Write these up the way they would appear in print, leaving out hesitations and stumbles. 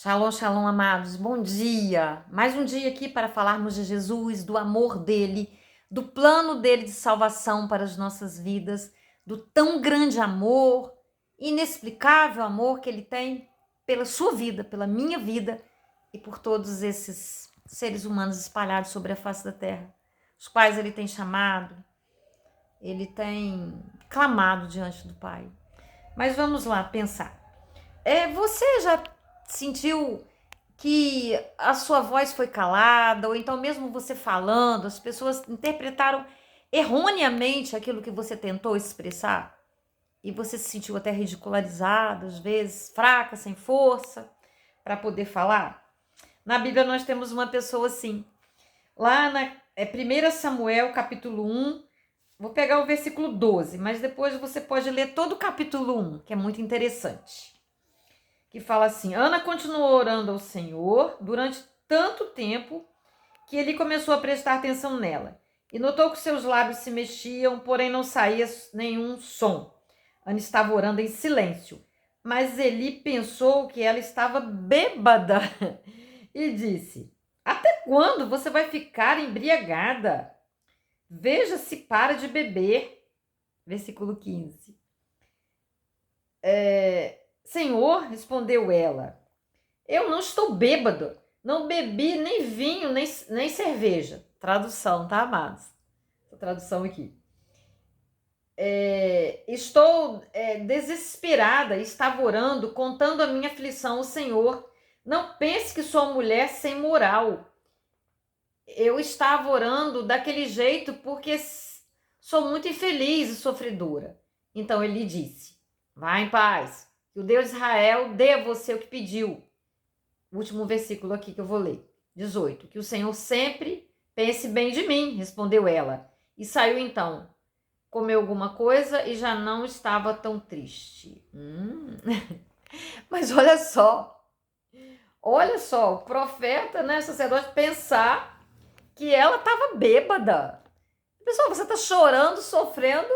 Shalom, shalom, amados. Bom dia. Mais um dia aqui para falarmos de Jesus, do amor dele, do plano dele de salvação para as nossas vidas, do tão grande amor, inexplicável amor que ele tem pela sua vida, pela minha vida e por todos esses seres humanos espalhados sobre a face da terra, os quais ele tem chamado, ele tem clamado diante do Pai. Mas vamos lá pensar. Você já sentiu que a sua voz foi calada, ou então mesmo você falando, as pessoas interpretaram erroneamente aquilo que você tentou expressar? E você se sentiu até ridicularizado, às vezes fraca, sem força para poder falar? Na Bíblia nós temos uma pessoa assim. Lá na 1 Samuel, capítulo 1, vou pegar o versículo 12, mas depois você pode ler todo o capítulo 1, que é muito interessante. Que fala assim: Ana continuou orando ao Senhor durante tanto tempo que ele começou a prestar atenção nela. E notou que seus lábios se mexiam, porém não saía nenhum som. Ana estava orando em silêncio, mas Eli pensou que ela estava bêbada e disse: Até quando você vai ficar embriagada? Veja se para de beber. Versículo 15. Senhor, respondeu ela, eu não estou bêbado, não bebi nem vinho, nem cerveja. Tradução, tá, amados? Essa tradução aqui. Estou desesperada, estava orando, contando a minha aflição ao Senhor. Não pense que sou uma mulher sem moral. Eu estava orando daquele jeito porque sou muito infeliz e sofredora. Então ele disse: vá em paz, que o Deus de Israel dê a você o que pediu. O último versículo aqui que eu vou ler. 18. Que o Senhor sempre pense bem de mim, respondeu ela. E saiu então. Comeu alguma coisa e já não estava tão triste. Mas olha só, o profeta, né, sacerdote, pensar que ela estava bêbada. Pessoal, você está chorando, sofrendo,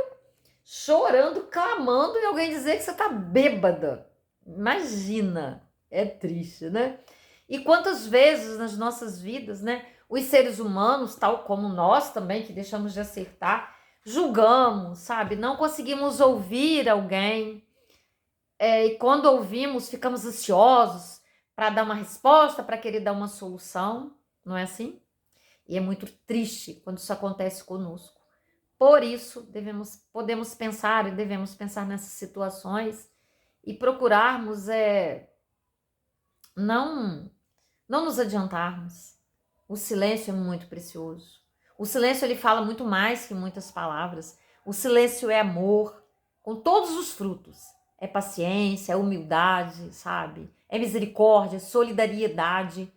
chorando, clamando e alguém dizer que você está bêbada. Imagina, é triste, né? E quantas vezes nas nossas vidas, né, os seres humanos, tal como nós também, que deixamos de acertar, julgamos, sabe? Não conseguimos ouvir alguém. E quando ouvimos, ficamos ansiosos para dar uma resposta, para querer dar uma solução. Não é assim? E é muito triste quando isso acontece conosco. Por isso, podemos pensar e devemos pensar nessas situações e procurarmos não nos adiantarmos. O silêncio é muito precioso. O silêncio ele fala muito mais que muitas palavras. O silêncio é amor, com todos os frutos. É paciência, é humildade, sabe? É misericórdia, é solidariedade,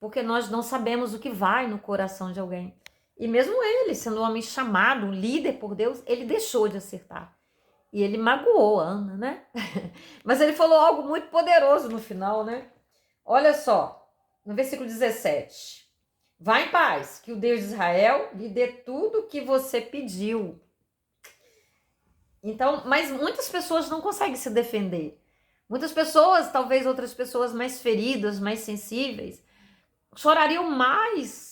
porque nós não sabemos o que vai no coração de alguém. E mesmo ele, sendo um homem chamado, um líder por Deus, ele deixou de acertar. E ele magoou Ana, né? Mas ele falou algo muito poderoso no final, né? Olha só, no versículo 17. Vá em paz, que o Deus de Israel lhe dê tudo o que você pediu. Então, mas muitas pessoas não conseguem se defender. Muitas pessoas, talvez outras pessoas mais feridas, mais sensíveis, chorariam mais.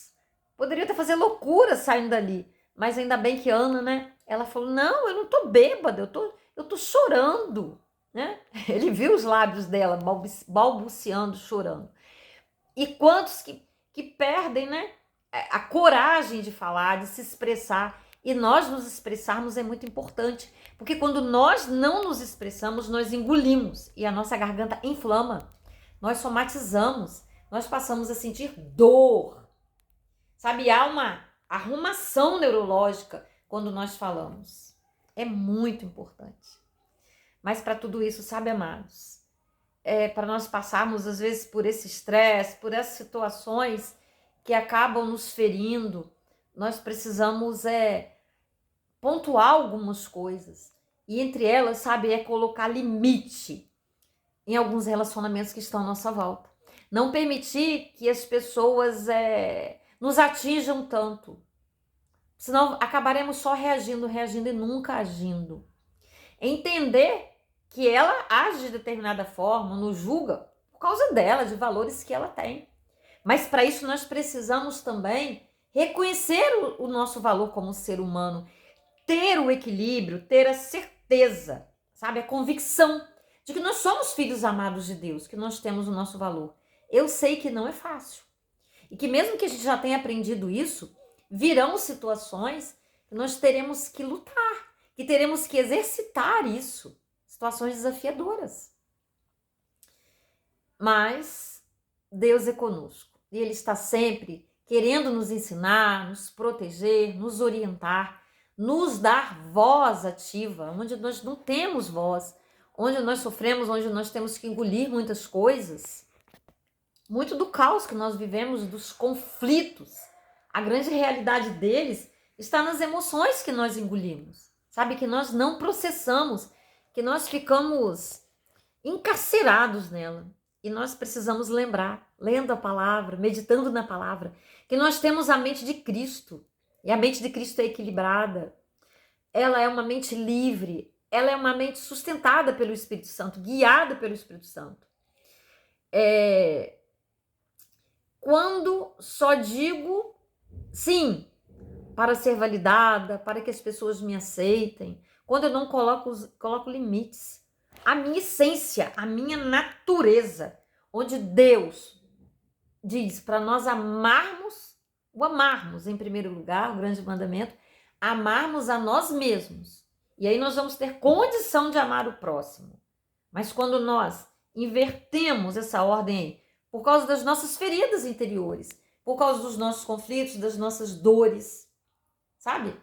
Poderiam até fazer loucura saindo dali. Mas ainda bem que Ana, né? Ela falou, não, eu não tô bêbada, eu tô chorando, né? Ele viu os lábios dela balbuciando, chorando. E quantos que perdem, né? A coragem de falar, de se expressar. E nós nos expressarmos é muito importante. Porque quando nós não nos expressamos, nós engolimos. E a nossa garganta inflama. Nós somatizamos. Nós passamos a sentir dor. Sabe, há uma arrumação neurológica quando nós falamos. É muito importante. Mas para tudo isso, sabe, amados, para nós passarmos, às vezes, por esse estresse, por essas situações que acabam nos ferindo, nós precisamos pontuar algumas coisas. E entre elas, sabe, é colocar limite em alguns relacionamentos que estão à nossa volta. Não permitir que as pessoas nos atinjam tanto. Senão acabaremos só reagindo e nunca agindo. Entender que ela age de determinada forma, nos julga por causa dela, de valores que ela tem. Mas para isso nós precisamos também reconhecer o nosso valor como ser humano, ter o equilíbrio, ter a certeza, sabe, a convicção de que nós somos filhos amados de Deus, que nós temos o nosso valor. Eu sei que não é fácil. E que mesmo que a gente já tenha aprendido isso, virão situações que nós teremos que lutar, que teremos que exercitar isso, situações desafiadoras. Mas Deus é conosco e Ele está sempre querendo nos ensinar, nos proteger, nos orientar, nos dar voz ativa, onde nós não temos voz, onde nós sofremos, onde nós temos que engolir muitas coisas. Muito do caos que nós vivemos, dos conflitos, a grande realidade deles está nas emoções que nós engolimos, sabe? Que nós não processamos, que nós ficamos encarcerados nela. E nós precisamos lembrar, lendo a palavra, meditando na palavra, que nós temos a mente de Cristo. E a mente de Cristo é equilibrada. Ela é uma mente livre. Ela é uma mente sustentada pelo Espírito Santo, guiada pelo Espírito Santo. Quando só digo sim para ser validada, para que as pessoas me aceitem, quando eu não coloco limites, a minha essência, a minha natureza, onde Deus diz para nós o amarmos em primeiro lugar, o grande mandamento, amarmos a nós mesmos. E aí nós vamos ter condição de amar o próximo. Mas quando nós invertemos essa ordem aí, por causa das nossas feridas interiores, por causa dos nossos conflitos, das nossas dores, sabe?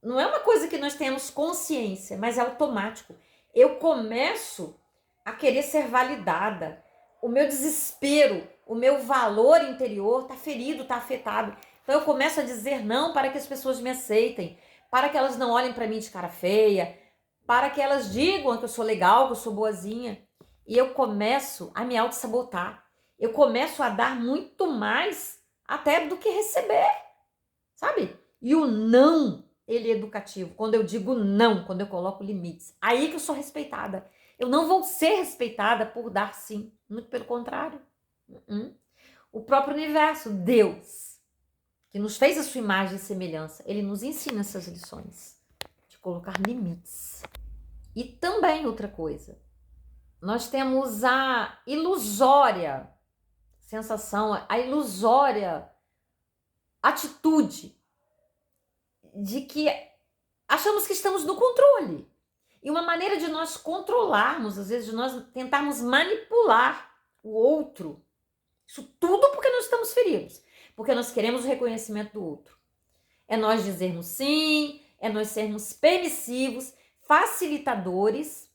Não é uma coisa que nós temos consciência, mas é automático. Eu começo a querer ser validada. O meu desespero, o meu valor interior está ferido, está afetado. Então eu começo a dizer não para que as pessoas me aceitem, para que elas não olhem para mim de cara feia, para que elas digam que eu sou legal, que eu sou boazinha. E eu começo a me auto-sabotar. Eu começo a dar muito mais até do que receber, sabe? E o não, ele é educativo. Quando eu digo não, quando eu coloco limites, aí que eu sou respeitada. Eu não vou ser respeitada por dar sim, muito pelo contrário. O próprio universo, Deus, que nos fez a sua imagem e semelhança, ele nos ensina essas lições de colocar limites. E também outra coisa, nós temos a ilusória sensação, a ilusória atitude de que achamos que estamos no controle. E uma maneira de nós controlarmos, às vezes, de nós tentarmos manipular o outro, isso tudo porque nós estamos feridos, porque nós queremos o reconhecimento do outro. É nós dizermos sim, é nós sermos permissivos, facilitadores,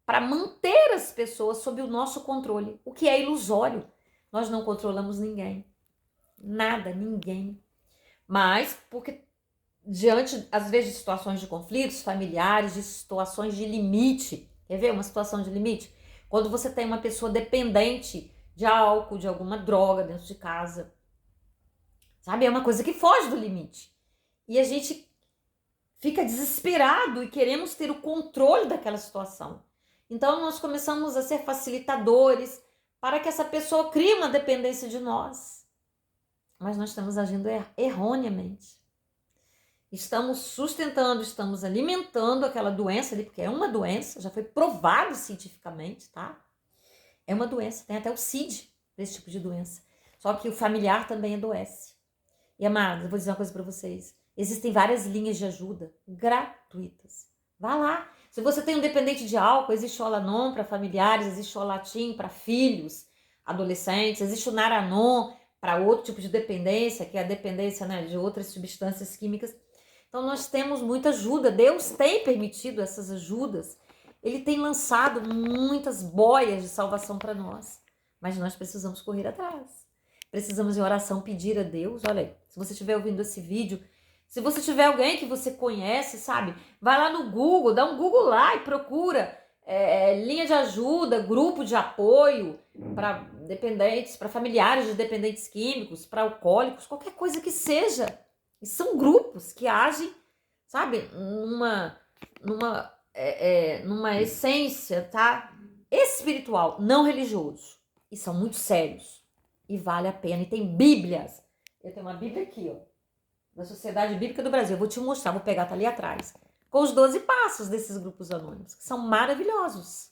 para manter as pessoas sob o nosso controle, o que é ilusório. Nós não controlamos ninguém, nada, ninguém. Mas porque diante, às vezes, de situações de conflitos familiares, de situações de limite, quer ver uma situação de limite? Quando você tem uma pessoa dependente de álcool, de alguma droga dentro de casa, sabe? É uma coisa que foge do limite. E a gente fica desesperado e queremos ter o controle daquela situação. Então nós começamos a ser facilitadores para que essa pessoa crie uma dependência de nós. Mas nós estamos agindo erroneamente. Estamos sustentando, estamos alimentando aquela doença ali, porque é uma doença, já foi provado cientificamente, tá? É uma doença, tem até o CID desse tipo de doença. Só que o familiar também adoece. E, amados, eu vou dizer uma coisa para vocês. Existem várias linhas de ajuda gratuitas. Vá lá. Se você tem um dependente de álcool, existe o Al-Anon para familiares, existe o Alatim para filhos, adolescentes, existe o Naranon para outro tipo de dependência, que é a dependência, né, de outras substâncias químicas. Então nós temos muita ajuda, Deus tem permitido essas ajudas, Ele tem lançado muitas boias de salvação para nós, mas nós precisamos correr atrás. Precisamos em oração pedir a Deus. Olha aí, se você estiver ouvindo esse vídeo, se você tiver alguém que você conhece, sabe, vai lá no Google, dá um Google lá e procura linha de ajuda, grupo de apoio para dependentes, para familiares de dependentes químicos, para alcoólicos, qualquer coisa que seja. E são grupos que agem, sabe, numa essência, tá? Espiritual, não religioso. e são muito sérios. E vale a pena. E tem bíblias. Eu tenho uma bíblia aqui, ó, da Sociedade Bíblica do Brasil. Eu vou te mostrar, vou pegar, tá ali atrás. Com os 12 passos desses grupos anônimos, que são maravilhosos.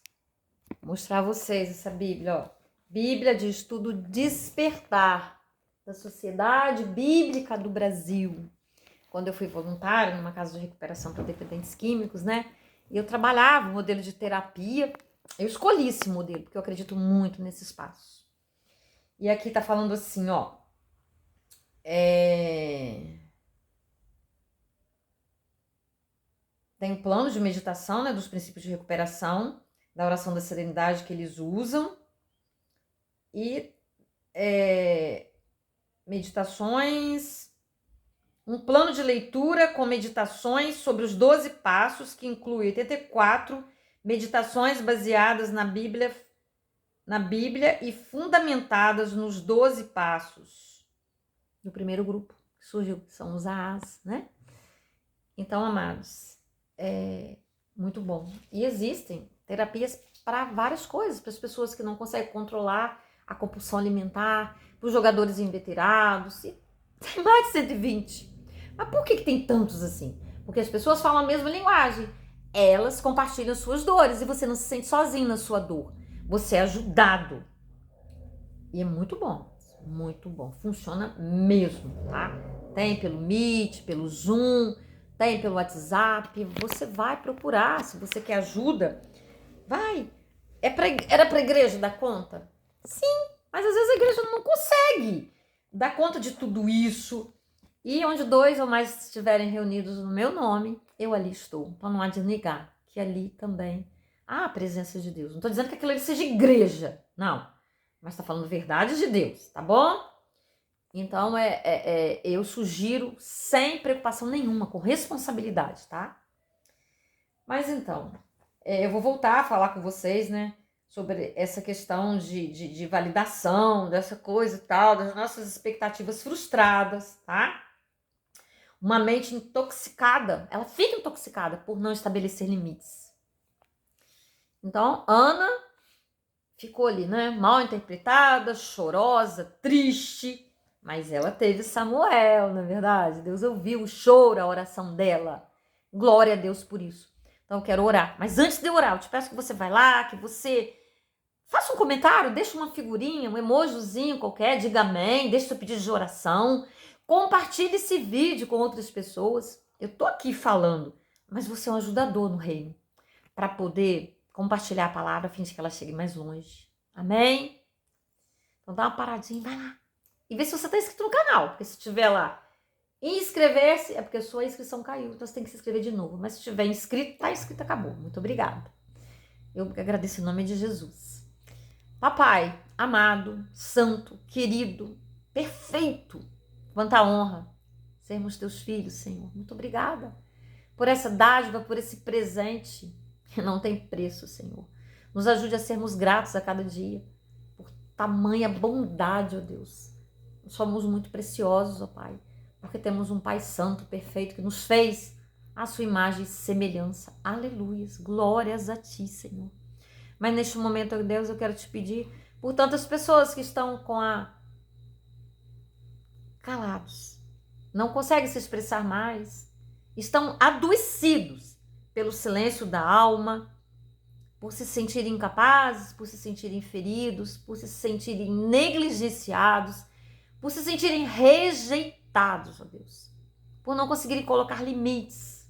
Vou mostrar a vocês essa bíblia, ó. Bíblia de Estudo Despertar, da Sociedade Bíblica do Brasil. Quando eu fui voluntária numa casa de recuperação para dependentes químicos, né? E eu trabalhava um modelo de terapia. Eu escolhi esse modelo, porque eu acredito muito nesses passos. E aqui tá falando assim, ó. Tem um plano de meditação, né? Dos princípios de recuperação, da oração da serenidade que eles usam. E meditações, um plano de leitura com meditações sobre os 12 passos, que inclui 84 meditações baseadas na Bíblia e fundamentadas nos 12 passos. No primeiro grupo que surgiu, são os AAs, né? Então, amados, é muito bom. E existem terapias para várias coisas, para as pessoas que não conseguem controlar a compulsão alimentar, para os jogadores inveterados, e tem mais de 120. Mas por que tem tantos assim? Porque as pessoas falam a mesma linguagem. Elas compartilham suas dores e você não se sente sozinho na sua dor. Você é ajudado. E é muito bom. Muito bom. Funciona mesmo, tá? Tem pelo Meet, pelo Zoom, tem pelo WhatsApp. Você vai procurar. Se você quer ajuda, vai. Era pra igreja dar conta? Sim, mas às vezes a igreja não consegue dar conta de tudo isso. E onde 2 ou mais estiverem reunidos no meu nome, eu ali estou. Então não há de negar que ali também há a presença de Deus. Não estou dizendo que aquilo ali seja igreja, não. Mas está falando verdade de Deus, tá bom? Então eu sugiro sem preocupação nenhuma, com responsabilidade, tá? Mas então, eu vou voltar a falar com vocês, né? Sobre essa questão de validação, dessa coisa e tal, das nossas expectativas frustradas, tá? Uma mente intoxicada, ela fica intoxicada por não estabelecer limites. Então, Ana ficou ali, né? Mal interpretada, chorosa, triste, mas ela teve Samuel, não é verdade? Deus ouviu o choro, a oração dela. Glória a Deus por isso. Então, eu quero orar. Mas antes de orar, eu te peço que você vá lá, que você faça um comentário, deixa uma figurinha, um emojizinho qualquer, diga amém, deixa seu pedido de oração. Compartilhe esse vídeo com outras pessoas. Eu tô aqui falando, mas você é um ajudador no reino para poder compartilhar a palavra a fim de que ela chegue mais longe. Amém? Então dá uma paradinha, vai lá. E vê se você tá inscrito no canal, porque se tiver lá inscrever-se, é porque a sua inscrição caiu, então você tem que se inscrever de novo. Mas se tiver inscrito, tá inscrito, acabou. Muito obrigada. Eu agradeço em nome de Jesus. Papai, amado, santo, querido, perfeito, quanta honra sermos teus filhos, Senhor. Muito obrigada por essa dádiva, por esse presente que não tem preço, Senhor. Nos ajude a sermos gratos a cada dia por tamanha bondade, ó Deus. Somos muito preciosos, ó Pai, porque temos um Pai santo, perfeito, que nos fez a sua imagem e semelhança. Aleluias, glórias a Ti, Senhor. Mas neste momento, ó Deus, eu quero te pedir por tantas pessoas que estão calados, não conseguem se expressar mais, estão adoecidos pelo silêncio da alma, por se sentirem incapazes, por se sentirem feridos, por se sentirem negligenciados, por se sentirem rejeitados, ó Deus, por não conseguirem colocar limites,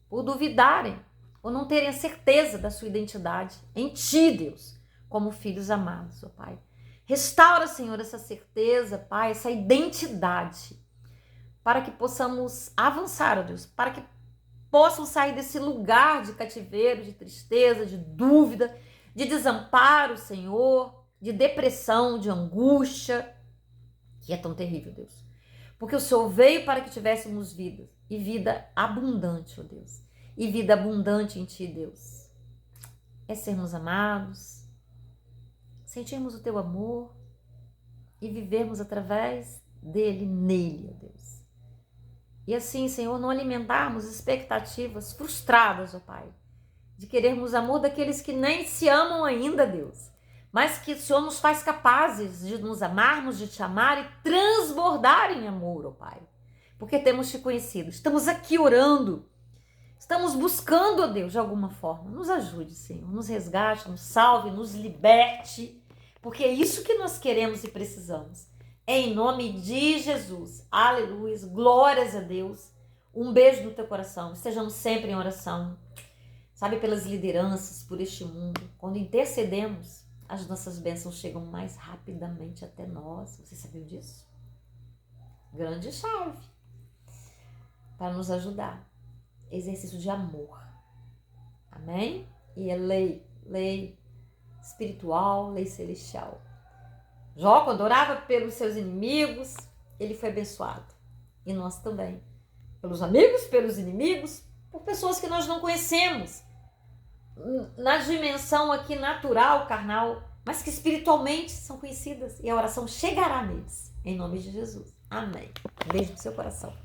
por duvidarem, ou não terem a certeza da sua identidade em Ti, Deus, como filhos amados, ó Pai. Restaura, Senhor, essa certeza, Pai, essa identidade, para que possamos avançar, ó Deus, para que possam sair desse lugar de cativeiro, de tristeza, de dúvida, de desamparo, Senhor, de depressão, de angústia, que é tão terrível, Deus. Porque o Senhor veio para que tivéssemos vida, e vida abundante, ó Deus. E vida abundante em Ti, Deus. É sermos amados, sentirmos o Teu amor e vivermos através dele, nele, ó Deus. E assim, Senhor, não alimentarmos expectativas frustradas, ó Pai, de querermos amor daqueles que nem se amam ainda, Deus. mas que o Senhor nos faz capazes de nos amarmos, de te amar e transbordar em amor, ó Pai, porque temos te conhecido. Estamos aqui orando, estamos buscando, ó Deus, de alguma forma. Nos ajude, Senhor, nos resgate, nos salve, nos liberte, porque é isso que nós queremos e precisamos. Em nome de Jesus. Aleluia. Glórias a Deus. Um beijo no teu coração. Estejamos sempre em oração. Sabe, pelas lideranças, por este mundo. Quando intercedemos, as nossas bênçãos chegam mais rapidamente até nós. Você sabia disso? Grande chave para nos ajudar. Exercício de amor. Amém? E é lei espiritual, lei celestial. Jó, quando orava pelos seus inimigos, ele foi abençoado. E nós também. Pelos amigos, pelos inimigos, por pessoas que nós não conhecemos. Na dimensão aqui natural, carnal, mas que espiritualmente são conhecidas. E a oração chegará neles. Em nome de Jesus. Amém. Beijo no seu coração.